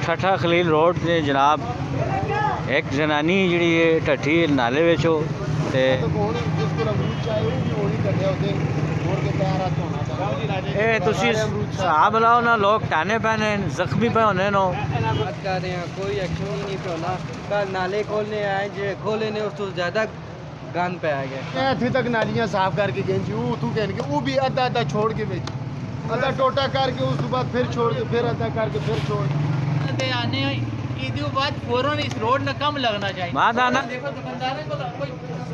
ठठा Khalil road से जनाब एक जनानी जी ढठी नाले विच ते हिसाब लाओ ना, लोग टाने पैने जख्मी पे होने नो कर रहे हैं, कोई एक्शन ही नहीं होना। कल नाले खोलने आए जो खोले ने उस तो ज़्यादा गंद पे आ गया। इतने तक नालियाँ साफ करके गई जी, वो तू कह के वो भी अद्धा अद्धा छोड़ के बेच, अद्धा टोटा करके उस बाद फिर छोड़ के फिर अद्धा करके फिर छोड़ के आने इदी बाद फौरन इस रोड न कम लगना चाहिए। बात आना देखो दुकानदारों को कोई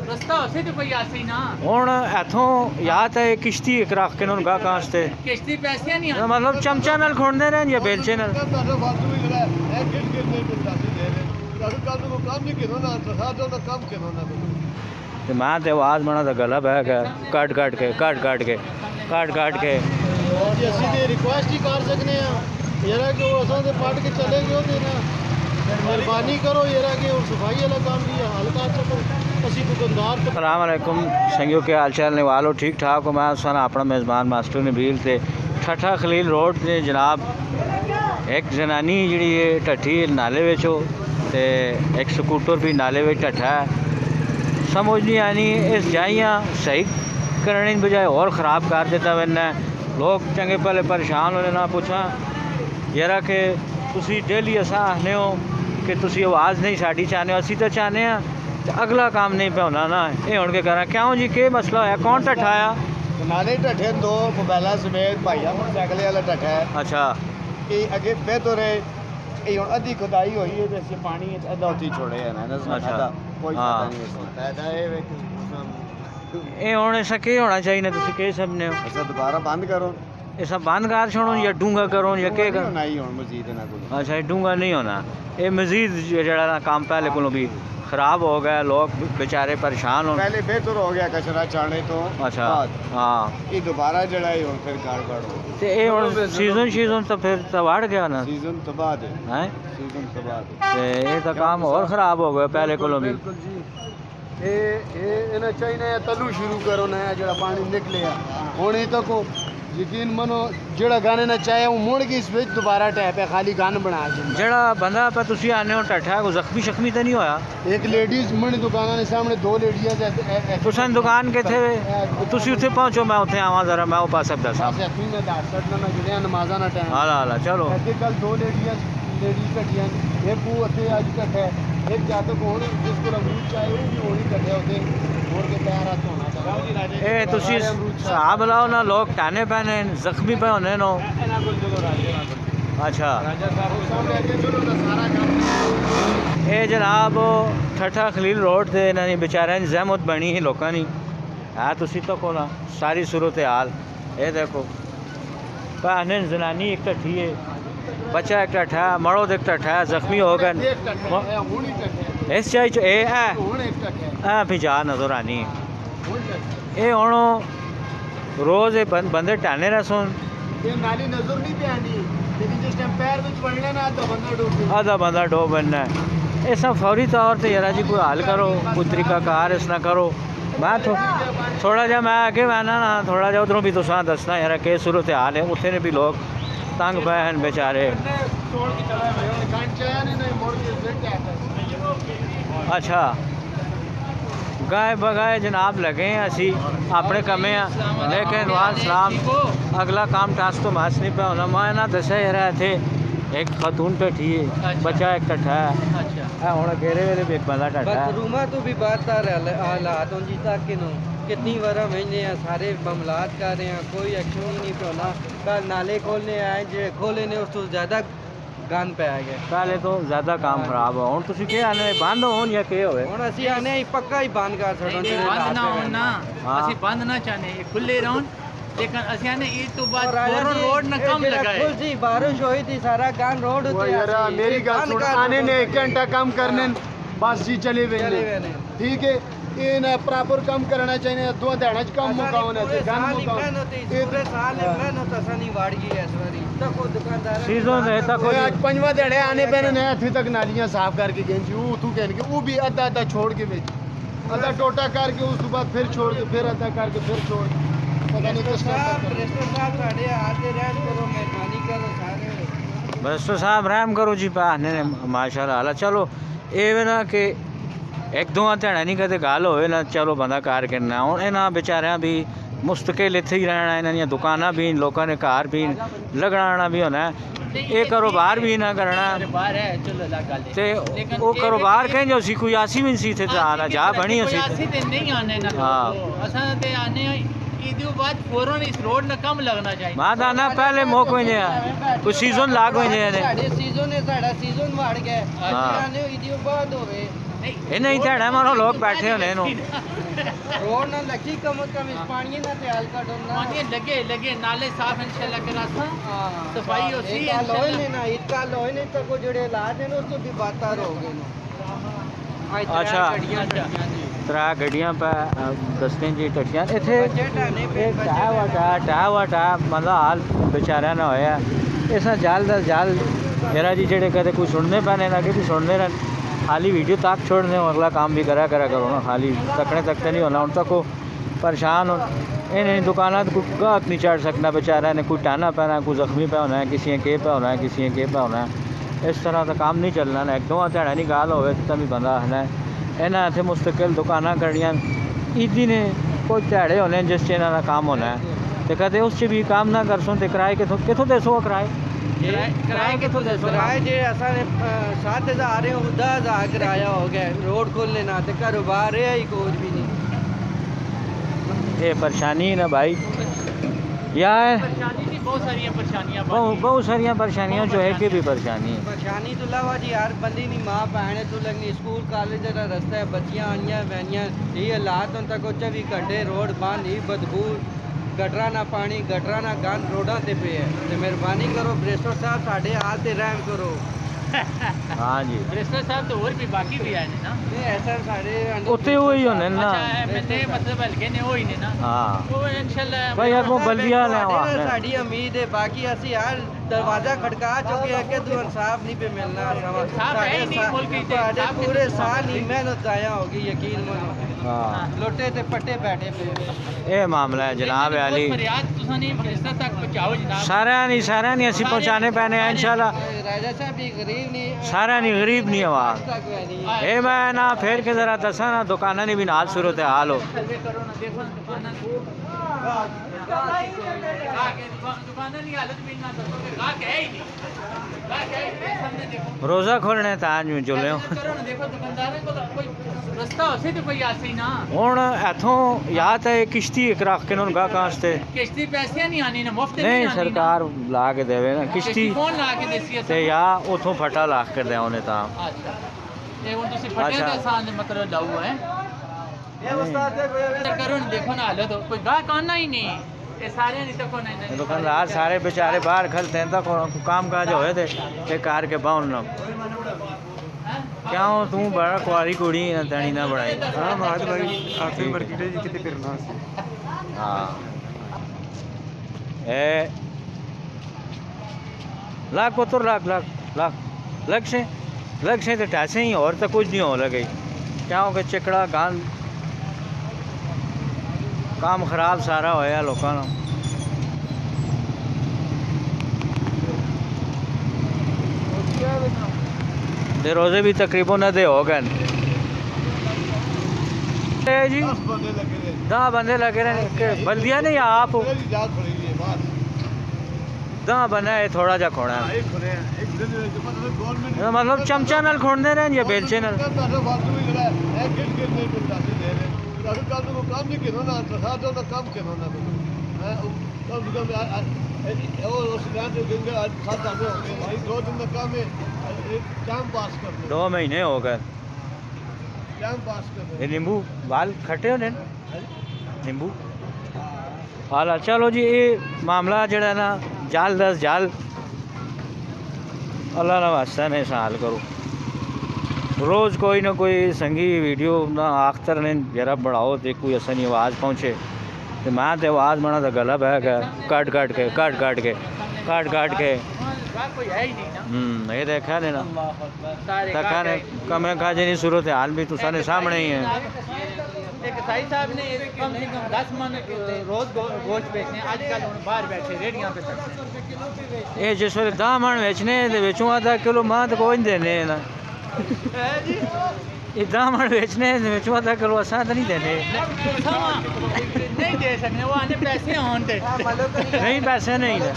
रास्ता होसे तो कोई आसे ही ना हुण इथों याद है किश्ती एक रख के उन्होंने गाहकां वास्ते किश्ती पैसे नहीं आते, मतलब चमचा नाल खोंदे रहन या बेलचे नाल। ते मैं ते आवाज़ बना तो गला बह गया कट कट के कट कट के कट कट के ਅਸੀਂ ਤੇ ਰਿਕੁਐਸਟ ਹੀ ਕਰ ਸਕਨੇ ਆ ਯਾਰਾ ਕਿ ਉਹ ਅਸਾਂ ਦੇ ਪੱਟ ਕੇ ਚਲੇ ਗਏ ਉਹਦੇ ਨਾ ਮਿਹਰਬਾਨੀ ਕਰੋ ਯਾਰਾ ਕਿ ਉਹ ਸਫਾਈ ਵਾਲਾ ਕੰਮ ਵੀ ਹੱਲ ਕਰ ਸਕੋ ਅਸੀਂ ਦੁਕਾਨਦਾਰ ਤੋਂ। अस्सलाम वालेकुम संगियों के हाल चाल ने वालों ठीक ठाक हो। मैं सन अपना मेज़बान मास्टर नबील से ठठा खलील रोड से जनाब एक जनानी जी ढठी नाले विच ते एक स्कूटर भी नाले विच ढठा है। समझ नहीं आनी इस जाइयाँ सही करने की बजाय और ख़राब कर देता वरना लोग चंगे भले परेशान होने ना पूछा यारा कि तुसी डेली असा आखने हो कि तुसी आवाज़ नहीं साड़ी चाहने हो, असी तो चाहने हैं अगला काम नहीं पे होना ना। ये हुण के करा क्यों जी के मसला है, कौन ढठाया? नाले ढठे दो मोबाइल समेत भाइया मोटरसाइकिल वाला ढठा है। अच्छा कि अगे बेहतर है ये हुण अद्धी खुदाई हुई है जैसे पानी अद्धा उत्ती छोड़े है ना अच्छा कोई हाँ फायदा नहीं होता है। ये हुण ऐसा के होना चाहिए तुसी के सबने हो ऐसा दोबारा बंद करो, ये सब बंद कर छोड़ो या डूंगा करो या के कर? नहीं हुण मजीद ना कोई। अच्छा ये डूंगा नहीं होना, ये मजीद जड़ा काम पहले को भी ख़राब हो गया, लोग बेचारे परेशान हो। पहले बेहतर हो गया कचरा चाने तो अच्छा हाँ ये दोबारा जड़ा है हुण फिर गड़बड़ हो तो ये हुण सीजन तो फिर तो बढ़ गया ना सीजन तो बाद है, हैं सीजन तो बाद है। ते ये तो काम और ख़राब हो गया पहले को भी। बिल्कुल जी ये इन्हें चाहिए तलू शुरू करो नया जड़ा पानी निकले हुण ही तक यकीन मनो जड़ा गाने ना चाहे वो मुड़ के इस विच दोबारा टैप है खाली गन बना के जड़ा बंदा पे तुसी आने हो ढठा को जख्मी शख्मी तो नहीं होया? एक लेडीज मनी दुकाना ने सामने दो लेडीज तुसां दुकान किथे वे तुसी उत्थे पहुंचो मैं उत्थे आवां जरा मैं ओ पास दसां। नमाजा ना टाइम हाला हाला चलो कल दो लेडीज कटियां एक वो उत्थे अज कट है एक जातक होने जिसको अमरूद चाहे वो भी होनी कटे होते और के पैर हाथ होना चाहिए। ए तुसी हिसाब लाओ ना, लोग टाने पैने जख्मी पे होने नो। अच्छा ये जनाब ठठा खलील रोड से इन्होंने बेचारे जहमत बनी ही लोगों की है तुसी तो को ना सारी सूरत हाल ये देखो भाने जनानी एक ढठी है, बच्चा एक ढठा है, मर्द एक ढठा है, जख्मी हो गए इस चाही ए फिजा नजर आनी ये हूँ रोज़ ये बंदे टाने रह सुन नाली नजर नहीं पे आनी लेकिन जिस टाइम पैर में पड़ना ना आधा बंदा डो बनना है। ये सब फौरी तौर पर यार जी कोई हल करो, कोई तरीकाकार इस ना करो। मैं थोड़ा जा मैं आगे बहना ना थोड़ा जा उधरों भी तुसा दसना यार के सूरत हाल है उत्थे ने भी लोग तंग पे हैं बेचारे। अच्छा गाय बगाए जनाब लगे हैं असी अपने कमे हैं लेकिन वाल सलाम अगला काम टास्क तो मास नहीं पे होना। मैं ना दसा रहे थे एक खतून ढठी है, बच्चा एक ढठा है। अच्छा हुण घेरे वेले भी एक बंदा ढठा है। रूमा तो भी बात हालात जी तक कितनी बार महीने सारे मामलात कर रहे हैं, कोई एक्शन ही नहीं होना। कल नाले खोलने आए जो खोले ने उस तो ज़्यादा गंद पे आ गया। पहले तो ज़्यादा काम खराब हो हुण तुसीं के आने बंद होन या के होवे? हुण असीं आने पक्का ही बंद कर छड़ो बंद ना होना, ਅਸੀਂ बंद ना चाहने ये खुले रहन लेकिन ਅਸੀਂ आने ईद तो बाद फौरन रोड न कम लगाए। जी बारिश हुई थी सारा गंद रोड वो यार मेरी गल सुन आने ने 1 घंटा कम करने बस जी चले वेने ठीक है ये ना प्रॉपर कम करना चाहिए दो दिहाड़ा च कम मुकावन है गन मुकावन पूरे साल मेहनत असनी वाड़ गई है इस बारी तक वो दुकानदार सीजन है तक आज पंजवा दिहाड़े आने पैने ने अभी तक नालियां साफ करके गई जी वो तू कह के वो भी अद्धा अद्धा छोड़ के बेच अद्धा टोटा करके उस बाद फिर छोड़ के फिर अद्धा करके फिर छोड़ पता नहीं किस साहब साढ़े आते रेस्ट करो मेहरबानी करो सारे बरस्टर साहब रहम करो जी पा ने माशाल्लाह हाल चलो ਇਹ ਨਾ ਕਿ ਇੱਕ ਦੋਵਾਂ ਧਿਆਣਾ ਨਹੀਂ ਕਦੇ ਗੱਲ ਹੋਵੇ ਨਾ ਚਲੋ ਬੰਦਾ ਕਾਰ ਕਰਨਾ ਹੁਣ ਇਹਨਾਂ ਵਿਚਾਰਿਆਂ ਵੀ ਮੁਸਤਕਿਲ ਇੱਥੇ ਹੀ ਰਹਿਣਾ ਇਹਨਾਂ ਦੀਆਂ ਦੁਕਾਨਾਂ ਵੀ ਲੋਕਾਂ ਨੇ ਘਰ ਵੀ ਲੱਗਣਾ ਵੀ ਹੋਣਾ ਇਹ ਕਾਰੋਬਾਰ ਵੀ ਨਾ ਕਰਨਾ ਬਾਹਰ ਹੈ ਚਲੋ ਅਲੱਗ ਗੱਲ ਹੈ ਤੇ ਉਹ ਕਾਰੋਬਾਰ ਕਹਿੰਦੇ ਸੀ ਕੋਈ ਆਸੀ ਵੀ ਨਹੀਂ ਸੀ ਇੱਥੇ ਤਾਂ ਆਣਾ ਜਾ ਬਣੀ ਅਸੀਂ ਅਸੀਂ ਤੇ ਨਹੀਂ ਆਨੇ ਨਾ ਹਾਂ। ਅਸਾਂ ਤੇ ਆਨੇ ਇਹਦੇ ਬਾਅਦ ਫੌਰਨ ਇਸ ਰੋਡ ਨਾ ਕੰਮ ਲੱਗਣਾ ਚਾਹੀਦਾ ਮਾਤਾ ਨਾ ਪਹਿਲੇ ਮੁੱਕ ਵਜੇ ਕੋਈ ਸੀਜ਼ਨ ਲੱਗ ਵਜੇ ਨੇ ਸਾਡੇ ਸੀਜ਼ਨ ਨੇ ਸਾਡਾ ਸੀਜ਼ਨ ਵੜ ਗਿਆ ਹਾਂ। ਆਨੇ ਇਹਦੀ ਬਾਅਦ ਹੋਵੇ ਇਹ ਨਹੀਂ ਧਿਆਣਾ ਮਾਰੋ ਲੋਕ ਬੈਠੇ ਹੋਣੇ ਇਹਨੂੰ ਰੋਡ ਨਾਲ ਲੱਗੀ ਕਮ ਇਸ ਪਾਣੀ ਨਾਲ ਤੇ ਹਾਲ ਕੱਢਣਾ ਪਾਣੀ ਲੱਗੇ ਨਾਲੇ ਸਾਫ ਇਨਸ਼ਾਅੱਲਾ ਕਰਾਸਾਂ ਸਫਾਈ ਹੋਸੀ ਇਹ ਲੋਏ ਨੇ ਨਾ ਇਤਕਾ ਲੋਏ ਨੇ ਤਾਂ ਕੋ ਜਿਹੜੇ ਹਾਲਾਤ ਨੇ ਉਸ ਤੋਂ ਵੀ ਬਾਤਾਰ ਹੋ ਗਏ ਨੇ ਅੱਛਾ। ਤਰਾ ਗੱਡੀਆਂ ਪਾ ਦਸਤੇ ਜੀ ਟੱਟੀਆਂ ਇੱਥੇ ਟਾ ਮਤਲਬ ਹਾਲ ਵਿਚਾਰਿਆਂ ਨਾ ਹੋਇਆ ਇਸਾਂ ਜਲ ਦਾ ਜਲ ਮੇਰਾ ਜੀ ਜਿਹੜੇ ਕਦੇ ਕੋਈ ਸੁਣਨੇ ਪੈਣੇ ਨਾ कि सुनने रहन खाली वीडियो तक छोड़ने अगला काम भी करा करो ना खाली तकने तकते नहीं होना उन तक को परेशान हो इन दुकाना कोई गाहक नहीं चढ़ सकना बेचारा ने कोई टाना पैना कोई जख्मी पे होना है किसी के पे होना है किसी के पे होना है इस तरह का काम नहीं चलना ना एक दो ध्याड़ा नहीं गाल होवे तो भी बंदा है इन्हें इतने मुस्तकिल दुकाना करनियां ईदी ने कोई ध्याड़े होने जिस च इन्हों का काम होना है तो कदे उस च भी काम ना कर सो तो किराए कितों दसो किराए किराए कितों दसो किराए जे असा ने 7000 है 10000 किराया हो गया रोड खोलने ना ते कारोबार है ही कुछ भी नहीं ये परेशानी है ना भाई यार परेशानी नहीं बहुत सारी परेशानियां बहुत सारिया परेशानियां जो है कि भी परेशानी है परेशानी तो अलावा जी हर बंदी नी माँ भैन तो लगनी स्कूल कॉलेज का रास्ता है बच्चियां आनियां वैनियां ये हालात हों तक 24 घंटे रोड बंद ही बदबू गटरा ना पानी गटरा ना गंद रोडा ते पे है ते मेहरबानी करो ब्रेस्टर साहब साडे हाल ते रहम करो हाँ जी ब्रेस्टर साहब तो और भी बाकी भी आए ने ना नहीं ऐसा साडे उत्ते वही होने ना अच्छा मैंने मतलब हल्के ने होई ने ना हाँ वो इंशाल्लाह भाई यार वो बल्दिया ने साडी साडी उम्मीद है बाकी असि हर दरवाजा खटका चुके हैं कि तू इंसाफ नहीं पे मिलना साफ है ही नहीं मुल्क की साडे पूरे साल ही मेहनत जाया होगी यकीन मानो हाँ लोटे ते पट्टे बैठे पे ये मामला है जनाब अली फरियाद तुसा नहीं ब्रेस्टर तक पहुंचाओ जनाब सारा नहीं असी पहुंचाने पैने हैं इंशाल्लाह राजा साहब भी गरीब नहीं सारा नहीं गरीब नहीं आवाज तक नहीं ये मैं ना फिर के जरा दसा ना दुकाना नहीं भी नाल सूरत हाल हो सर्वे करो ना देखो दुकाना दुकाना नहीं हालत भी ना दसो कि गाहक है ही नहीं गाहक है ही नहीं सामने देखो रोजा खोलने ताज में जुले करो ना देखो दुकानदार को कोई रास्ता होसे तो कोई आसी ना ਹੁਣ ਇੱਥੋਂ ਜਾਂ ਤਾਂ ਇਹ ਕਿਸ਼ਤੀ ਇੱਕ ਰੱਖ ਕੇ ਉਹਨਾਂ ਨੂੰ ਗਾਹਕਾਂ ਵਾਸਤੇ किश्ती पैसे नहीं आनी ना मुफ्त ਨਹੀਂ आनी ਸਰਕਾਰ ਲਾ ਕੇ ਦੇਵੇ ਨਾ किश्ती ਕਿਸ਼ਤੀ कौन ला के देसी ਤੇ ਜਾਂ ਉਥੋਂ ਫਟਾ ਲਾ ਕੇ ਦੇ ਉਹਨੇ ਤਾਂ अच्छा ये हुन तुसी फटे अच्छा। दे सान दे मतलब लाऊ है ये उस्ताद देखो करो ना देखो ना हालत कोई गाहक आना ही नहीं ये सारे नहीं तो कौन है दुकानदार सारे बेचारे बाहर खलते हैं तो काम काज होए ते कार के बाउन ना क्यों तू बड़ा कुआरी कुड़ी तनी ना बढ़ाई हाँ बात भाई आखिर मार्केट जी कितने फिरना हाँ ए लाख पुत्र लाख लाख लाख लग से तो टैसे ही और तो कुछ नहीं हो लगे क्या हो गया चिकड़ा गान काम खराब सारा होया लोगों का ते रोजे भी तकरीबन अद्धे हो गए जी 10 बंदे लगे रहे बल्दिया नहीं आप 10 बंदे है थोड़ा जा खोना है मतलब चमचा नाल खोड़ते रहे या बेलचे नाल दो महीने हो गए ये नींबू बाल खट्टे होने नींबू हाल चलो जी ये मामला जड़ा ना जाल दस जाल अल्लाह ना वास्ता ने हाल करो रोज़ कोई ना कोई संगी वीडियो ना आख्तर ने जरा बढ़ाओ तो कोई असनी आवाज़ पहुँचे तो मैं तो आवाज़ बना तो गला बह गया काट काट के कोई है ही नहीं ना ये देखा ने ना सारे तका ने कमे काजे नहीं सूरत हाल भी तुसा ने सामने ही है कसाई साहब ने कम से कम 10 मन रोज गोश्त बेचने आजकल हम बाहर बैठे रेडियां पे सकते ये जिस वे 10 मन बेचने दे विचों आधा किलो मां तो कोई नहीं देने ना हैं जी ये 10 मन बेचने दे विचों आधा किलो असां तो नहीं देने नहीं दे सकते वो आने पैसे हों ते नहीं पैसे नहीं ना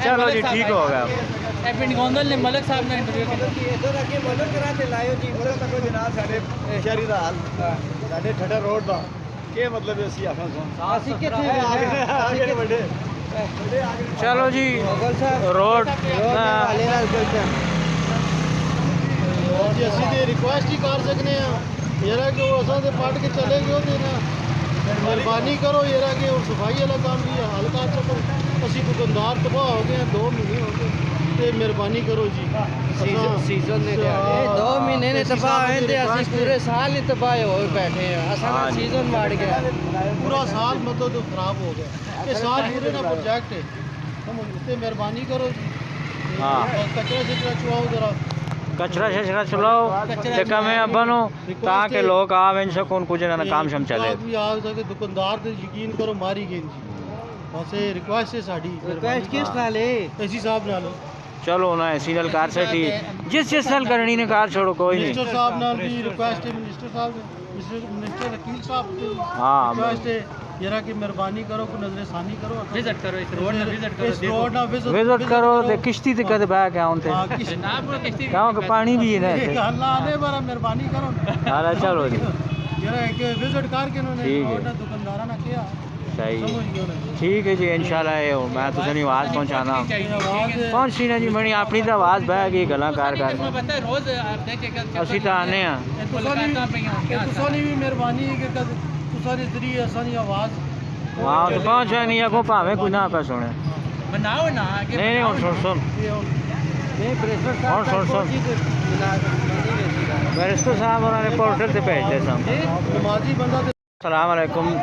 चलो जी ठीक हो गया ए पिंड गोंदल ने मलक साहब ने इंटरव्यू किया इधर आके मदद कराते लायो जी मदद तको जनाब साडे शहरी दा हाल साडे ठड़ा रोड दा के मतलब ਅਸੀਂ ਆਖਾਂ ਅਸੀਂ ਕਿੱਥੇ ਆਗੇ ਵੱਡੇ चलो जी ਮੁਗਲ ਸਾਹਿਬ रोड ਵਾਲੇ ਨਾਲ ਗੁਲਸ਼ਨ जी असी तो रिक्वेस्ट ही कर सकने येरा कि वो असा तो पट के चले गए होते ना मेहरबानी करो येरा कि और सफाई वाला काम भी है हल्का चलो असी दुकानदार तबाह हो गए 2 महीने हो गए तो मेहरबानी करो जी सीजन ने ये 2 महीने ने तबाह होए थे ਅਸੀਂ पूरे साल ही तबाह होए बैठे हैं असा सीजन मार गया पूरा साल मतलब तो खराब हो गया ये साल पूरे ना प्रोजेक्ट है समझ तो मेहरबानी करो जी हाँ। कचरा शचरा चुआओ जरा कचरा शचरा चलाओ ते कमे बनो ताकि लोग आवे सकून कुछ ना काम शम चले भी आ सके दुकानदार ते यकीन करो मारी गई जी बस ये रिक्वेस्ट है साडी रिक्वेस्ट किस नाल है एसी साहब नाल चलो ना ऐसी नल कार सेटी जिस नल करनी ने कार छोड़ो कोई नहीं मिनिस्टर साहब नाल भी रिक्वेस्ट है मिनिस्टर साहब मिनिस्टर वकील साहब हाँ। रिक्वेस्ट है जरा कि मेहरबानी करो को नजरसानी करो विजिट करो इस रोड में विजिट करो इस रोड ना विजिट करो ते किश्ती ते कद बैक आउं ते जनाब वो किश्ती क्यों कि पानी भी है ना इत्थे। अल्लाह ने बड़ा मेहरबानी करो हां चलो जी जरा कि विजिट करके उन्होंने ठीक है। रोड ना दुकानदारा ना किया सही समझ है। गए ना ठीक है जी इंशाल्लाह ये हो, मैं तुझे आवाज पहुंचाना आवाज पहुंची ना जी मनी अपनी तो आवाज बह गई गल्ला कर कर मैं पता है रोज आप देखेगा ਅਸੀਂ ਤਾਂ ਆਨੇ ਆ तुसा ने भी मेहरबानी है कि तुसा ने जरिए असानी आवाज हाँ तो पहुंचा नहीं अगो भावे कोई ना पे सुने बनाओ ना आगे नहीं नहीं सुन सुन नहीं प्रेशर और सुन सुन बैरिस्टर साहब उन्होंने पोर्टल से भेज दे सन नमाजी बंदा अस्सलाम वालेकुम